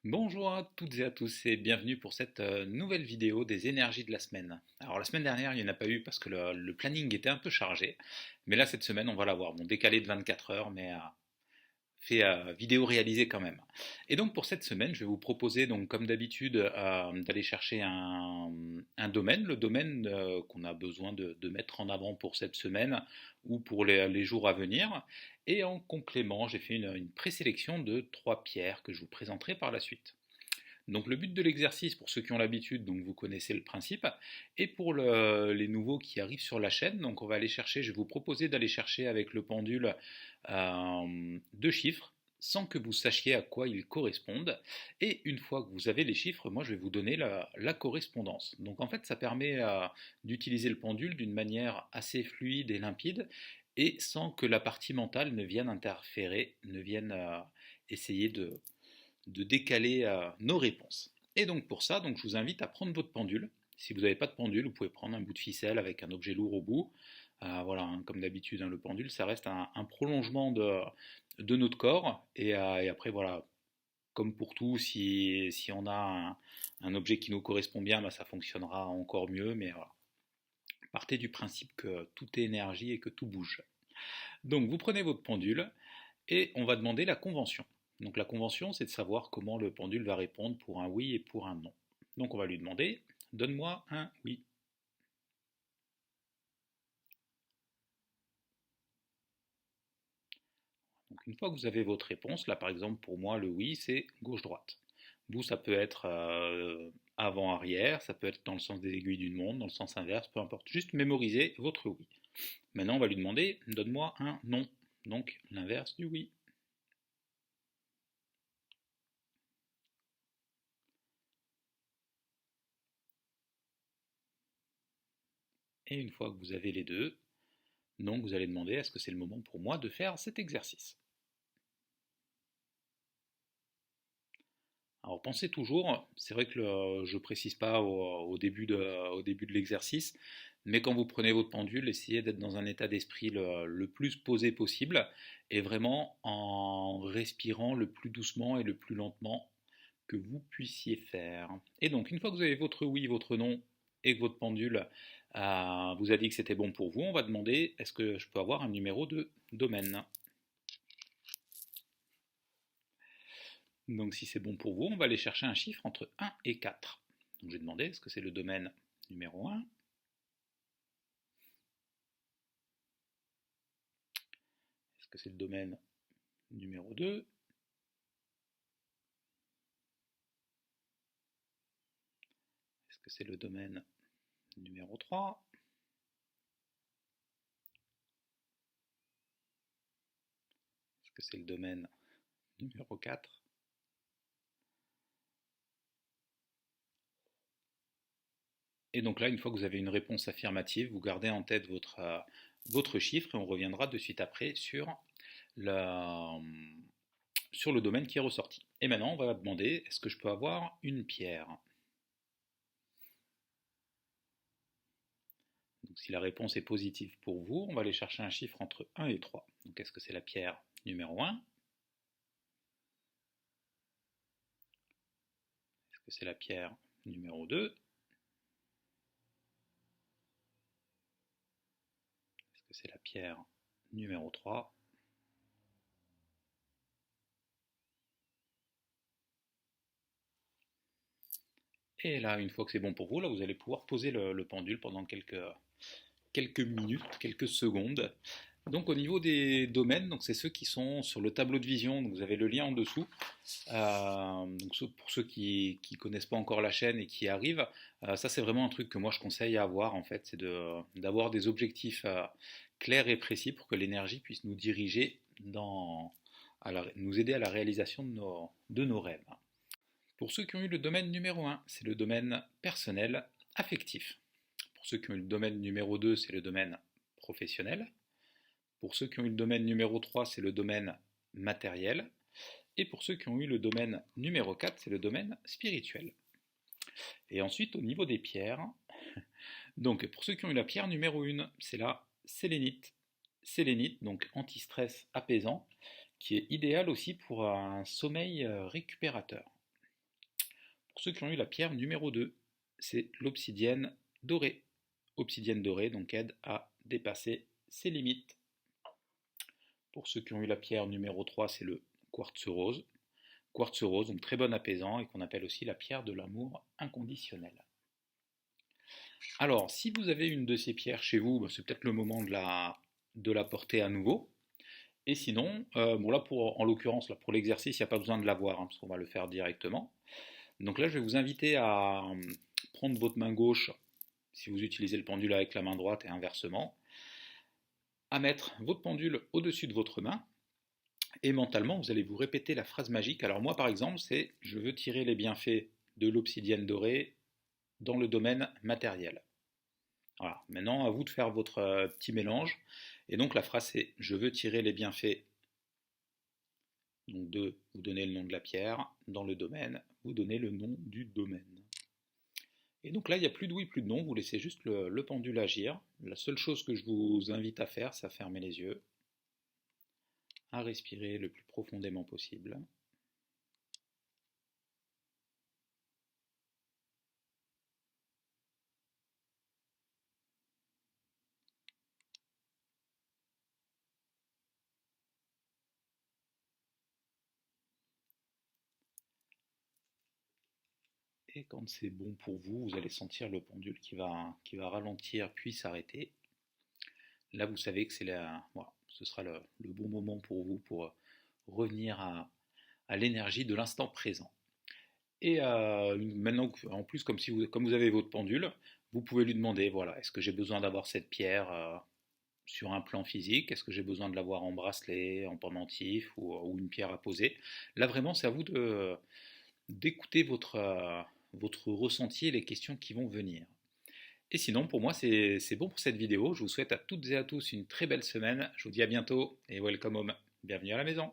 Bonjour à toutes et à tous et bienvenue pour cette nouvelle vidéo des énergies de la semaine. Alors la semaine dernière il n'y en a pas eu parce que le planning était un peu chargé, mais là cette semaine on va l'avoir, bon décalé de 24 heures mais fait vidéo réalisée quand même. Et donc pour cette semaine, je vais vous proposer, donc comme d'habitude, d'aller chercher un domaine, le domaine qu'on a besoin de mettre en avant pour cette semaine ou pour les jours à venir. Et en complément, j'ai fait une présélection de 3 pierres que je vous présenterai par la suite. Donc le but de l'exercice, pour ceux qui ont l'habitude, donc vous connaissez le principe, et pour les nouveaux qui arrivent sur la chaîne, donc on va aller chercher, je vais vous proposer d'aller chercher avec le pendule 2 chiffres, sans que vous sachiez à quoi ils correspondent, et une fois que vous avez les chiffres, moi je vais vous donner la correspondance. Donc en fait ça permet d'utiliser le pendule d'une manière assez fluide et limpide, et sans que la partie mentale ne vienne interférer, ne vienne essayer de décaler nos réponses. Et donc pour ça, donc je vous invite à prendre votre pendule. Si vous n'avez pas de pendule, vous pouvez prendre un bout de ficelle avec un objet lourd au bout. Voilà, hein, comme d'habitude, hein, le pendule, ça reste un prolongement de notre corps. Et après, voilà, comme pour tout, si on a un objet qui nous correspond bien, bah, ça fonctionnera encore mieux. Mais voilà, partez du principe que tout est énergie et que tout bouge. Donc vous prenez votre pendule et on va demander la convention. Donc la convention, c'est de savoir comment le pendule va répondre pour un oui et pour un non. Donc on va lui demander, donne-moi un oui. Donc une fois que vous avez votre réponse, là par exemple pour moi le oui c'est gauche-droite. Vous ça peut être avant-arrière, ça peut être dans le sens des aiguilles d'une montre, dans le sens inverse, peu importe. Juste mémorisez votre oui. Maintenant on va lui demander, donne-moi un non. Donc l'inverse du oui. Et une fois que vous avez les deux, donc vous allez demander est-ce que c'est le moment pour moi de faire cet exercice. Alors pensez toujours, c'est vrai que je ne précise pas au début de l'exercice, mais quand vous prenez votre pendule, essayez d'être dans un état d'esprit le plus posé possible et vraiment en respirant le plus doucement et le plus lentement que vous puissiez faire. Et donc une fois que vous avez votre oui, votre non et que votre pendule vous a dit que c'était bon pour vous, on va demander est-ce que je peux avoir un numéro de domaine. Donc si c'est bon pour vous, on va aller chercher un chiffre entre 1 et 4. Donc je vais demander est-ce que c'est le domaine numéro 1, est-ce que c'est le domaine numéro 2, est-ce que c'est le domaine numéro 3, est-ce que c'est le domaine numéro 4. Et donc là, une fois que vous avez une réponse affirmative, vous gardez en tête votre chiffre et on reviendra de suite après le, sur le domaine qui est ressorti. Et maintenant, on va demander est-ce que je peux avoir une pierre. Donc, si la réponse est positive pour vous, on va aller chercher un chiffre entre 1 et 3. Donc est-ce que c'est la pierre numéro 1? Est-ce que c'est la pierre numéro 2? Est-ce que c'est la pierre numéro 3? Et là, une fois que c'est bon pour vous, là, vous allez pouvoir poser le pendule pendant quelques minutes, quelques secondes. Donc au niveau des domaines, donc c'est ceux qui sont sur le tableau de vision, donc vous avez le lien en dessous. Donc pour ceux qui ne connaissent pas encore la chaîne et qui arrivent, ça c'est vraiment un truc que moi je conseille à avoir en fait, c'est d'avoir des objectifs clairs et précis pour que l'énergie puisse nous diriger nous aider à la réalisation de nos rêves. Pour ceux qui ont eu le domaine numéro 1, c'est le domaine personnel affectif. Pour ceux qui ont eu le domaine numéro 2, c'est le domaine professionnel. Pour ceux qui ont eu le domaine numéro 3, c'est le domaine matériel. Et pour ceux qui ont eu le domaine numéro 4, c'est le domaine spirituel. Et ensuite, au niveau des pierres, donc pour ceux qui ont eu la pierre numéro 1, c'est la sélénite. Sélénite, donc anti-stress apaisant, qui est idéal aussi pour un sommeil récupérateur. Pour ceux qui ont eu la pierre numéro 2, c'est l'obsidienne dorée. Obsidienne dorée donc aide à dépasser ses limites. Pour ceux qui ont eu la pierre numéro 3, c'est le quartz rose. Quartz rose, donc très bon apaisant et qu'on appelle aussi la pierre de l'amour inconditionnel. Alors, si vous avez une de ces pierres chez vous, c'est peut-être le moment de la porter à nouveau. Et sinon, bon là en l'occurrence, pour l'exercice, il n'y a pas besoin de l'avoir, parce qu'on va le faire directement. Donc là, je vais vous inviter à prendre votre main gauche, si vous utilisez le pendule avec la main droite et inversement, à mettre votre pendule au-dessus de votre main, et mentalement, vous allez vous répéter la phrase magique. Alors moi, par exemple, c'est « Je veux tirer les bienfaits de l'obsidienne dorée dans le domaine matériel ». Voilà, maintenant à vous de faire votre petit mélange. Et donc la phrase c'est « Je veux tirer les bienfaits ». Donc de vous donner le nom de la pierre, dans le domaine, vous donnez le nom du domaine. Et donc là, il n'y a plus de oui, plus de non, vous laissez juste le pendule agir. La seule chose que je vous invite à faire, c'est à fermer les yeux, à respirer le plus profondément possible. Et quand c'est bon pour vous, vous allez sentir le pendule qui va ralentir puis s'arrêter. Là, vous savez que voilà, ce sera le bon moment pour vous pour revenir à l'énergie de l'instant présent. Et maintenant, en plus, comme vous avez votre pendule, vous pouvez lui demander, voilà, est-ce que j'ai besoin d'avoir cette pierre sur un plan physique? Est-ce que j'ai besoin de l'avoir en bracelet, en pendentif ou une pierre à poser? Là, vraiment, c'est à vous d'écouter votre ressenti et les questions qui vont venir. Et sinon, pour moi, c'est bon pour cette vidéo. Je vous souhaite à toutes et à tous une très belle semaine. Je vous dis à bientôt et welcome home. Bienvenue à la maison.